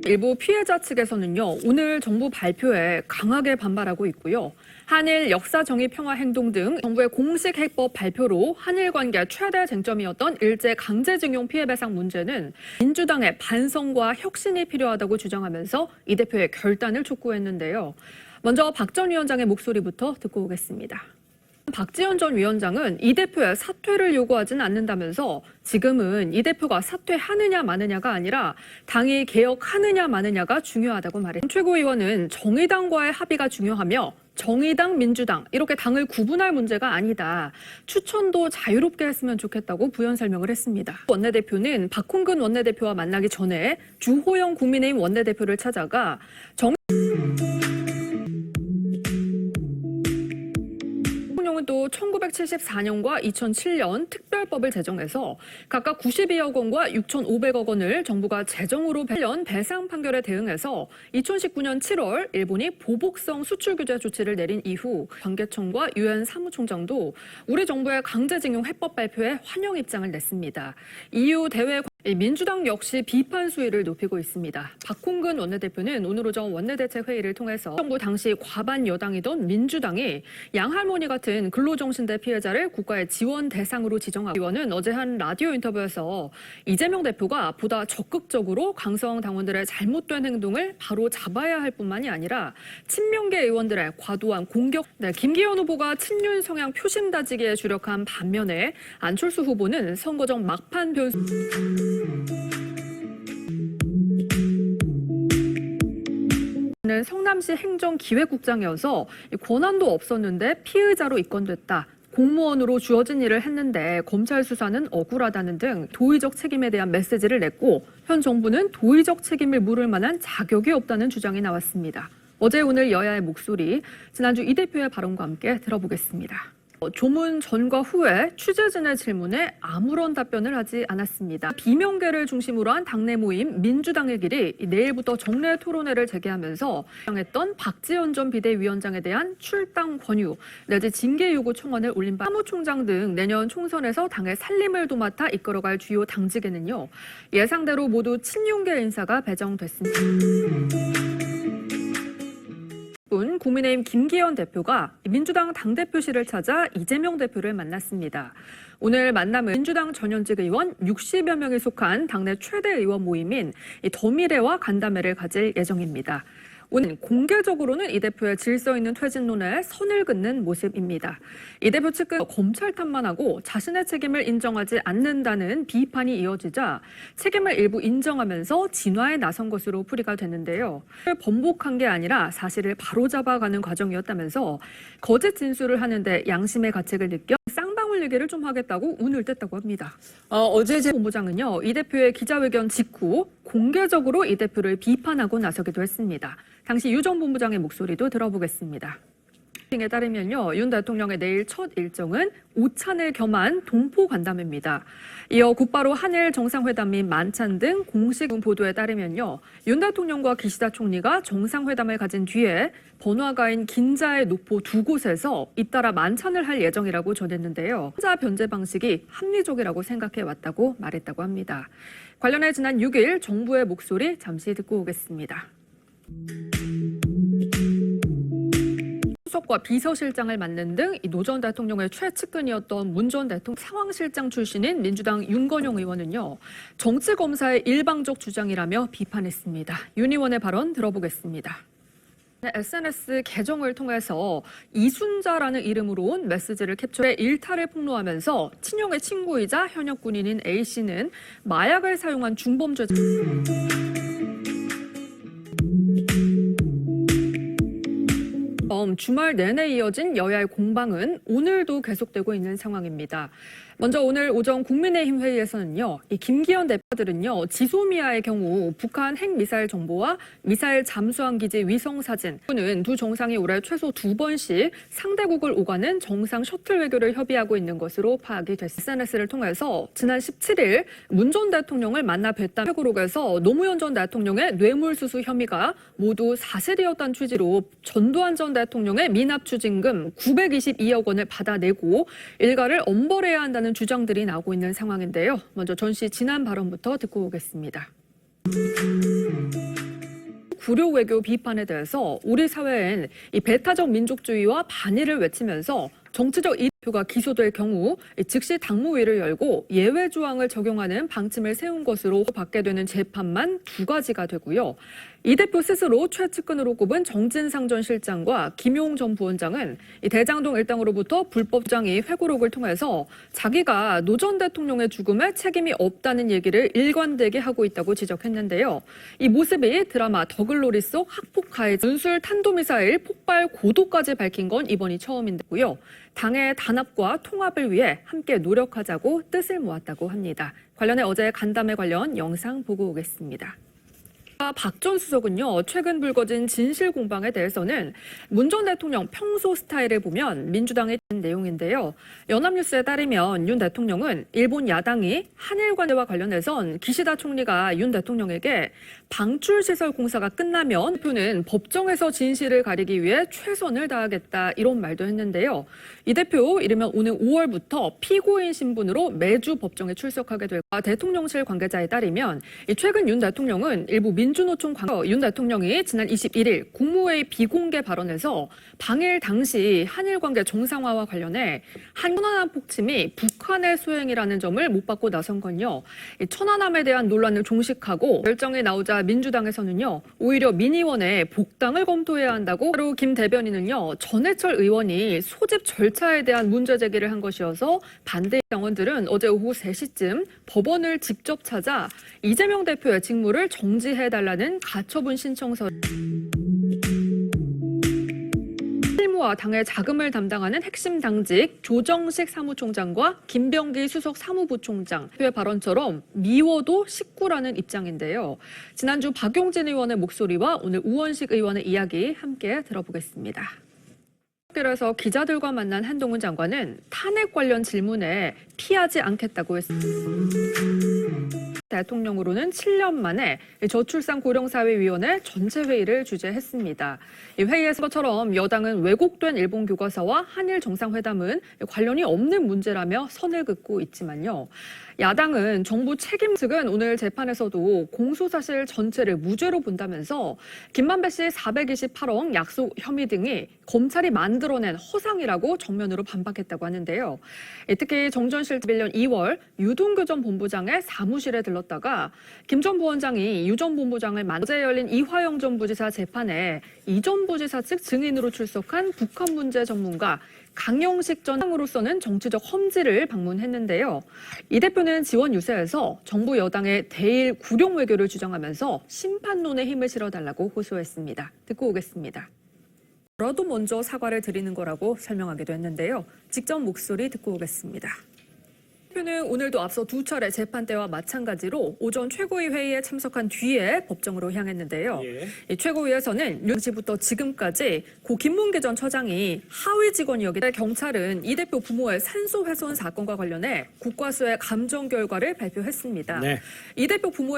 일부 피해자 측에서는요, 오늘 정부 발표에 강하게 반발하고 있고요. 한일 역사 정의 평화 행동 등 정부의 공식 해법 발표로 한일 관계 최대 쟁점이었던 일제 강제징용 피해배상 문제는 민주당의 반성과 혁신이 필요하다고 주장하면서 이 대표의 결단을 촉구했는데요. 먼저 박 전 위원장의 목소리부터 듣고 오겠습니다. 박지원 전 위원장은 이 대표의 사퇴를 요구하진 않는다면서 지금은 이 대표가 사퇴하느냐 마느냐가 아니라 당이 개혁하느냐 마느냐가 중요하다고 말했습니다. 최고위원은 정의당과의 합의가 중요하며 정의당, 민주당 이렇게 당을 구분할 문제가 아니다. 추천도 자유롭게 했으면 좋겠다고 부연 설명을 했습니다. 원내대표는 박홍근 원내대표와 만나기 전에 주호영 국민의힘 원내대표를 찾아가 대통령은 또 1974년과 2007년 특별법을 제정해서 각각 92억 원과 6,500억 원을 정부가 재정으로 8년 배상 판결에 대응해서 2019년 7월 일본이 보복성 수출 규제 조치를 내린 이후 관계청과 유엔 사무총장도 우리 정부의 강제징용 해법 발표에 환영 입장을 냈습니다. 이후 대외 민주당 역시 비판 수위를 높이고 있습니다. 박홍근 원내대표는 오늘 오전 원내대책회의를 통해서 정부 당시 과반 여당이던 민주당이 양할머니 같은 근로정신대 피해자를 국가의 지원 대상으로 지정하고 의원은 어제 한 라디오 인터뷰에서 이재명 대표가 보다 적극적으로 강성 당원들의 잘못된 행동을 바로 잡아야 할 뿐만이 아니라 친명계 의원들의 과도한 공격, 김기현 후보가 친윤 성향 표심 다지기에 주력한 반면에 안철수 후보는 선거정 막판 변수 는 성남시 행정기획국장이어서 권한도 없었는데 피의자로 입건됐다. 공무원으로 주어진 일을 했는데 검찰 수사는 억울하다는 등 도의적 책임에 대한 메시지를 냈고 현 정부는 도의적 책임을 물을 만한 자격이 없다는 주장이 나왔습니다. 어제 오늘 여야의 목소리, 지난주 이 대표의 발언과 함께 들어보겠습니다. 조문 전과 후에 취재진의 질문에 아무런 답변을 하지 않았습니다. 비명계를 중심으로 한 당내 모임 민주당의 길이 내일부터 정례 토론회를 재개하면서 했던 박지원 전 비대위원장에 대한 출당 권유 내지 징계 요구 청원을 올린 바 사무총장 등 내년 총선에서 당의 살림을 도맡아 이끌어갈 주요 당직에는요. 예상대로 모두 친윤계 인사가 배정됐습니다. 국민의힘 김기현 대표가 민주당 당대표실을 찾아 이재명 대표를 만났습니다. 오늘 만남은 민주당 전현직 의원 60여 명이 속한 당내 최대 의원 모임인 더미래와 간담회를 가질 예정입니다. 오늘 공개적으로는 이 대표의 질서 있는 퇴진론에 선을 긋는 모습입니다. 이 대표 측은 검찰 탓만 하고 자신의 책임을 인정하지 않는다는 비판이 이어지자 책임을 일부 인정하면서 진화에 나선 것으로 풀이가 되는데요. 번복한 게 아니라 사실을 바로잡아가는 과정이었다면서 거짓 진술을 하는데 양심의 가책을 느껴 쌍방울 얘기를 좀 하겠다고 운을 뗐다고 합니다. 어제 제 본부장은요, 이 대표의 기자회견 직후 공개적으로 이 대표를 비판하고 나서기도 했습니다. 당시 유 전 본부장의 목소리도 들어보겠습니다. 에 따르면요, 윤 대통령의 내일 첫 일정은 오찬을 겸한 동포 간담회입니다. 이어 곧바로 한일 정상회담 및 만찬 등 공식 보도에 따르면요, 윤 대통령과 기시다 총리가 정상회담을 가진 뒤에 번화가인 긴자의 노포 두 곳에서 잇따라 만찬을 할 예정이라고 전했는데요. 혼자 변제 방식이 합리적이라고 생각해 왔다고 말했다고 합니다. 관련해 지난 6일 정부의 목소리 잠시 듣고 오겠습니다. 수석과 비서실장을 맡는 등 노 전 대통령의 최측근이었던 문 전 대통령 상황실장 출신인 민주당 윤건용 의원은요, 정치검사의 일방적 주장이라며 비판했습니다. 윤 의원의 발언 들어보겠습니다. SNS 계정을 통해서 이순자라는 이름으로 온 메시지를 캡처해 일탈을 폭로하면서 친형의 친구이자 현역 군인인 A씨는 마약을 사용한 중범죄자 주말 내내 이어진 여야의 공방은 오늘도 계속되고 있는 상황입니다. 먼저 오늘 오전 국민의힘 회의에서는요, 이 김기현 대표들은요, 지소미아의 경우 북한 핵미사일 정보와 미사일 잠수함 기지 위성 사진은 두 정상이 올해 최소 2번씩 상대국을 오가는 정상 셔틀 외교를 협의하고 있는 것으로 파악이 됐습니다. SNS를 통해서 지난 17일 문 전 대통령을 만나 뵀다는 회고록에서 노무현 전 대통령의 뇌물수수 혐의가 모두 사실이었다는 취지로 전두환 전 대통령의 미납 추징금 922억 원을 받아내고 일가를 엄벌해야 한다는 주장들이 나오고 있는 상황인데요. 먼저 전 씨 지난 발언부터 듣고 오겠습니다. 구려 외교 비판에 대해서 우리 사회엔 이 배타적 민족주의와 반의를 외치면서 정치적 이표가 기소될 경우 즉시 당무위를 열고 예외 조항을 적용하는 방침을 세운 것으로 받게 되는 재판만 2가지가 되고요. 이 대표 스스로 최측근으로 꼽은 정진상 전 실장과 김용 전 부원장은 이 대장동 일당으로부터 불법장이 회고록을 통해서 자기가 노 전 대통령의 죽음에 책임이 없다는 얘기를 일관되게 하고 있다고 지적했는데요. 이 모습이 드라마 더글로리 속 학폭가의 전술 탄도미사일 폭발 고도까지 밝힌 건 이번이 처음인데고요. 당의 단합과 통합을 위해 함께 노력하자고 뜻을 모았다고 합니다. 관련해 어제 간담회 관련 영상 보고 오겠습니다. 박 전 수석은요, 최근 불거진 진실 공방에 대해서는 문 전 대통령 평소 스타일을 보면 민주당의 내용인데요. 연합뉴스에 따르면 윤 대통령은 일본 야당이 한일 관계와 관련해선 기시다 총리가 윤 대통령에게 방출시설 공사가 끝나면 대표는 법정에서 진실을 가리기 위해 최선을 다하겠다 이런 말도 했는데요. 이 대표 이르면 오는 5월부터 피고인 신분으로 매주 법정에 출석하게 될 대통령실 관계자에 따르면 최근 윤 대통령은 일부 민주노총 윤 대통령이 지난 21일 국무회의 비공개 발언에서 방일 당시 한일 관계 정상화와 관련해 천안함 폭침이 북한의 소행이라는 점을 못 받고 나선 건요. 천안함에 대한 논란을 종식하고 결정이 나오자 민주당에서는요. 오히려 민의원에 복당을 검토해야 한다고 바로 김 대변인은요. 전해철 의원이 소집 절차에 대한 문제 제기를 한 것이어서 반대 당원들은 어제 오후 3시쯤 법원을 직접 찾아 이재명 대표의 직무를 정지해달라는 가처분 신청서 실무와 당의 자금을 담당하는 핵심 당직 조정식 사무총장과 김병기 수석 사무부총장 의 발언처럼 미워도 식구라는 입장인데요. 지난주 박용진 의원의 목소리와 오늘 우원식 의원의 이야기 함께 들어보겠습니다. 그래서 기자들과 만난 한동훈 장관은 탄핵 관련 질문에 피하지 않겠다고 했습니다. 대통령으로는 7년 만에 저출산 고령사회위원회 전체 회의를 주재했습니다. 이 회의에서처럼 여당은 왜곡된 일본 교과서와 한일 정상회담은 관련이 없는 문제라며 선을 긋고 있지만요. 야당은 정부 책임 측은 오늘 재판에서도 공소사실 전체를 무죄로 본다면서 김만배 씨 428억 약속 혐의 등이 검찰이 만들어낸 허상이라고 정면으로 반박했다고 하는데요. 특히 정전실 1년 2월 유동규 전 본부장의 사무실에 들렀다가 김 전 부원장이 유 전 본부장을 어제 열린 이화영 전 부지사 재판에 이 전 부지사 측 증인으로 출석한 북한 문제 전문가 강영식 전 장으로서는 정치적 험지를 방문했는데요. 이 대표는 지원 유세에서 정부 여당의 대일 구룡 외교를 주장하면서 심판론에 힘을 실어달라고 호소했습니다. 듣고 오겠습니다. 저라도 먼저 사과를 드리는 거라고 설명하기도 했는데요. 직접 목소리 듣고 오겠습니다. 대표는 오늘도 앞서 2차례 재판 때와 마찬가지로 오전 최고위 회의에 참석한 뒤에 법정으로 향했는데요. 이 최고위에서는 윤 씨부터 지금까지 고 김문기 전 처장이 하위 직원이었기 때문에 경찰은 이 대표 부모의 산소 훼손 사건과 관련해 국과수의 감정 결과를 발표했습니다. 이 대표 부모의